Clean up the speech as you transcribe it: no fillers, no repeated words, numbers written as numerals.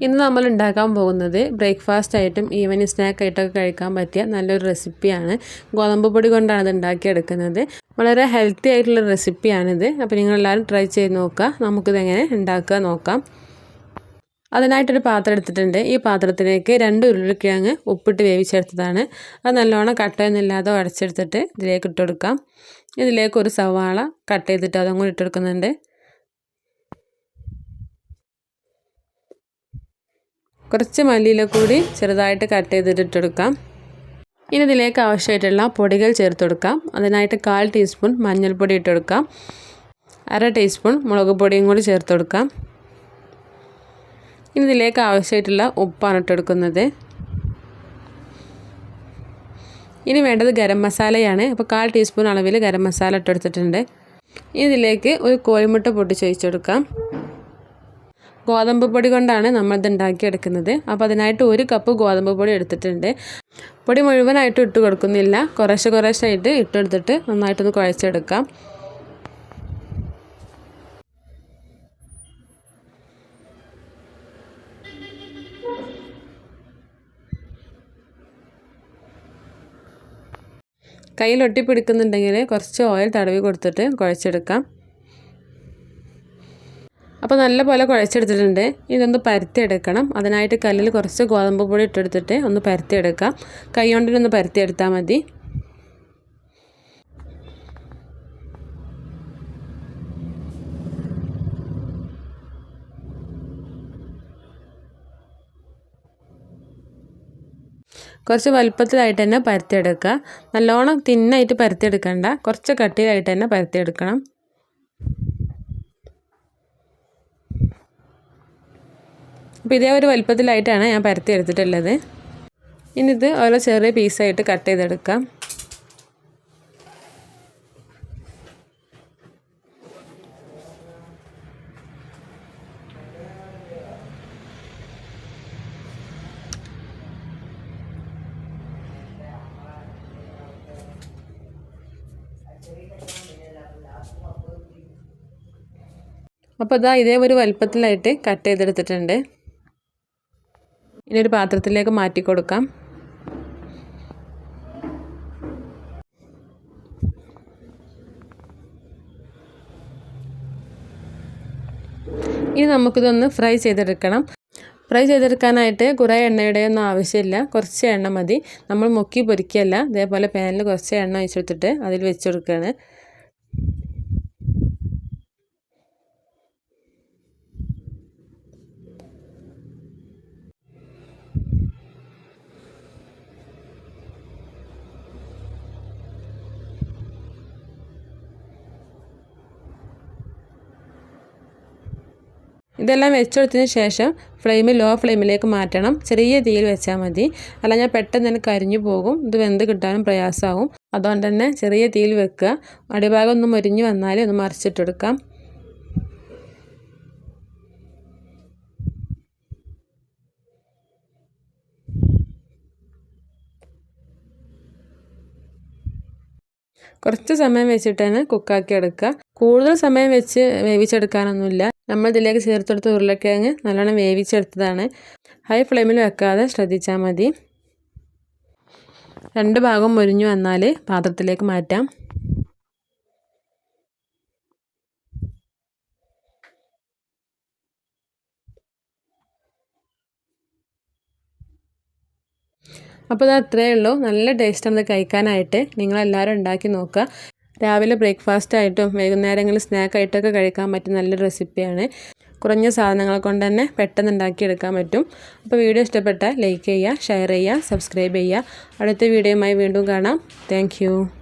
ഇന്ന് നമ്മൾ ഉണ്ടാക്കാൻ പോകുന്നത് ബ്രേക്ക്ഫാസ്റ്റ് ആയിട്ടും ഈവനിങ് സ്നാക്ക് ആയിട്ടൊക്കെ കഴിക്കാൻ പറ്റിയ നല്ലൊരു റെസിപ്പിയാണ്. ഗോതമ്പ് പൊടി കൊണ്ടാണ് ഇത് ഉണ്ടാക്കിയെടുക്കുന്നത്. വളരെ ഹെൽത്തി ആയിട്ടുള്ള റെസിപ്പിയാണിത്. അപ്പോൾ നിങ്ങളെല്ലാവരും ട്രൈ ചെയ്ത് നോക്കുക. നമുക്കിതെങ്ങനെ ഉണ്ടാക്കുക നോക്കാം. അതിനായിട്ടൊരു പാത്രം എടുത്തിട്ടുണ്ട്. ഈ പാത്രത്തിലേക്ക് 2 ഉരുളക്കിഴങ്ങ് ഉപ്പിട്ട് വേവിച്ചെടുത്തതാണ്. അത് നല്ലോണം കട്ടയൊന്നുമില്ലാതെ ഉടച്ചെടുത്തിട്ട് ഇതിലേക്ക് ഇട്ട് കൊടുക്കാം. ഇതിലേക്ക് ഒരു സവാള കട്ട് ചെയ്തിട്ട് അതും കൂടി ഇട്ട് കൊടുക്കുന്നുണ്ട്. കുറച്ച് മല്ലിയില കൂടി ചെറുതായിട്ട് കട്ട് ചെയ്തിട്ട് ഇട്ടെടുക്കാം. ഇനി ഇതിലേക്ക് ആവശ്യമായിട്ടുള്ള പൊടികൾ ചേർത്ത് കൊടുക്കാം. അതിനായിട്ട് 1/4 ടീസ്പൂൺ മഞ്ഞൾപ്പൊടി ഇട്ട് കൊടുക്കാം. 1/2 ടീസ്പൂൺ മുളക് പൊടിയും കൂടി ചേർത്ത് കൊടുക്കാം. ഇനി ഇതിലേക്ക് ആവശ്യമായിട്ടുള്ള ഉപ്പാണ് ഇട്ട് കൊടുക്കുന്നത്. ഇനി വേണ്ടത് ഗരം മസാലയാണ്. അപ്പോൾ 1/4 ടീസ്പൂൺ അളവിൽ ഗരം മസാല ഇട്ടെടുത്തിട്ടുണ്ട്. ഇനി ഇതിലേക്ക് ഒരു കോഴിമുട്ട പൊട്ടിച്ചൊഴിച്ച് കൊടുക്കാം. ഗോതമ്പ് പൊടി കൊണ്ടാണ് നമ്മളിത് ഉണ്ടാക്കിയെടുക്കുന്നത്. അപ്പോൾ അതിനായിട്ട് 1 കപ്പ് ഗോതമ്പ് പൊടി എടുത്തിട്ടുണ്ട്. പൊടി മുഴുവനായിട്ട് ഇട്ട് കൊടുക്കുന്നില്ല, കുറേശ്ശായിട്ട് ഇട്ടെടുത്തിട്ട് നന്നായിട്ടൊന്ന് കുഴച്ചെടുക്കാം. കയ്യിൽ ഒട്ടിപ്പിടിക്കുന്നുണ്ടെങ്കിൽ കുറച്ച് ഓയിൽ തടവി കൊടുത്തിട്ട് കുഴച്ചെടുക്കാം. അപ്പോൾ നല്ലപോലെ കുഴച്ചെടുത്തിട്ടുണ്ട്. ഇതൊന്ന് പരത്തിയെടുക്കണം. അതിനായിട്ട് കല്ലിൽ കുറച്ച് ഗോതമ്പ് പൊടി ഇട്ടെടുത്തിട്ട് ഒന്ന് പരത്തിയെടുക്കാം. കൈ കൊണ്ടൊന്ന് പരത്തിയെടുത്താൽ മതി. കുറച്ച് വലുപ്പത്തിലായിട്ട് തന്നെ പരത്തിയെടുക്കുക. നല്ലോണം തിന്നായിട്ട് പരത്തിയെടുക്കണ്ട, കുറച്ച് കട്ടിയായിട്ട് തന്നെ പരത്തിയെടുക്കണം. അപ്പോൾ ഇതേ ഒരു വലുപ്പത്തിലായിട്ടാണ് ഞാൻ പരത്തി എടുത്തിട്ടുള്ളത്. ഇനി ഇത് ഓരോ ചെറിയ പീസായിട്ട് കട്ട് ചെയ്തെടുക്കാം. അപ്പോൾ ഇതേ ഒരു വലുപ്പത്തിലായിട്ട് കട്ട് ചെയ്തെടുത്തിട്ടുണ്ട്. ഇനി ഒരു പാത്രത്തിലേക്ക് മാറ്റി കൊടുക്കാം. ഇനി നമുക്കിതൊന്ന് ഫ്രൈ ചെയ്തെടുക്കണം. ഫ്രൈ ചെയ്തെടുക്കാനായിട്ട് കുറേ എണ്ണയുടെ ഒന്നും ആവശ്യമില്ല, കുറച്ച് എണ്ണ മതി. നമ്മൾ മുക്കി പൊരിക്കുകയല്ല, ഇതേപോലെ പാനിൽ കുറച്ച് എണ്ണ ഒഴിച്ചെടുത്തിട്ട് അതിൽ വെച്ച് കൊടുക്കുകയാണ്. ഇതെല്ലാം വെച്ചെടുത്തതിന് ശേഷം ലോ ഫ്ലെയിമിലേക്ക് മാറ്റണം. ചെറിയ തീയിൽ വെച്ചാൽ മതി, അല്ലെങ്കിൽ പെട്ടെന്ന് തന്നെ കരിഞ്ഞു പോകും. ഇത് വെന്ത് കിട്ടാനും പ്രയാസമാവും. അതുകൊണ്ട് തന്നെ ചെറിയ തീയിൽ വെക്കുക. അടിഭാഗം ഒന്ന് മൊരിഞ്ഞ് വന്നാൽ ഒന്ന് മറിച്ചിട്ടെടുക്കാം. കുറച്ച് സമയം വെച്ചിട്ട് തന്നെ കുക്കാക്കി എടുക്കുക. കൂടുതൽ സമയം വെച്ച് വേവിച്ചെടുക്കാനൊന്നുമില്ല. നമ്മൾ ഇതിലേക്ക് ചേർത്തെടുത്ത ഉരുളക്കിഴങ്ങ് നല്ലോണം വേവിച്ചെടുത്തതാണ്. ഹൈ ഫ്ലെയിമിൽ വെക്കാതെ ശ്രദ്ധിച്ചാൽ മതി. 2 ഭാഗം മൊരിഞ്ഞു വന്നാൽ പാത്രത്തിലേക്ക് മാറ്റാം. അപ്പോൾ ഇത് അത്രയേ ഉള്ളൂ. നല്ല ടേസ്റ്റാണ് ഇത് കഴിക്കാനായിട്ട്. നിങ്ങളെല്ലാവരും ഉണ്ടാക്കി നോക്കുക. രാവിലെ ബ്രേക്ക്ഫാസ്റ്റ് ആയിട്ടും വൈകുന്നേരങ്ങളിൽ സ്നാക്കായിട്ടൊക്കെ കഴിക്കാൻ പറ്റിയ നല്ലൊരു റെസിപ്പിയാണ്. കുറഞ്ഞ സാധനങ്ങൾ കൊണ്ട് തന്നെ പെട്ടെന്ന് ഉണ്ടാക്കിയെടുക്കാൻ പറ്റും. അപ്പോൾ വീഡിയോ ഇഷ്ടപ്പെട്ടാൽ ലൈക്ക് ചെയ്യുക, ഷെയർ ചെയ്യുക, സബ്സ്ക്രൈബ് ചെയ്യുക. അടുത്ത വീഡിയോയുമായി വീണ്ടും കാണാം. താങ്ക്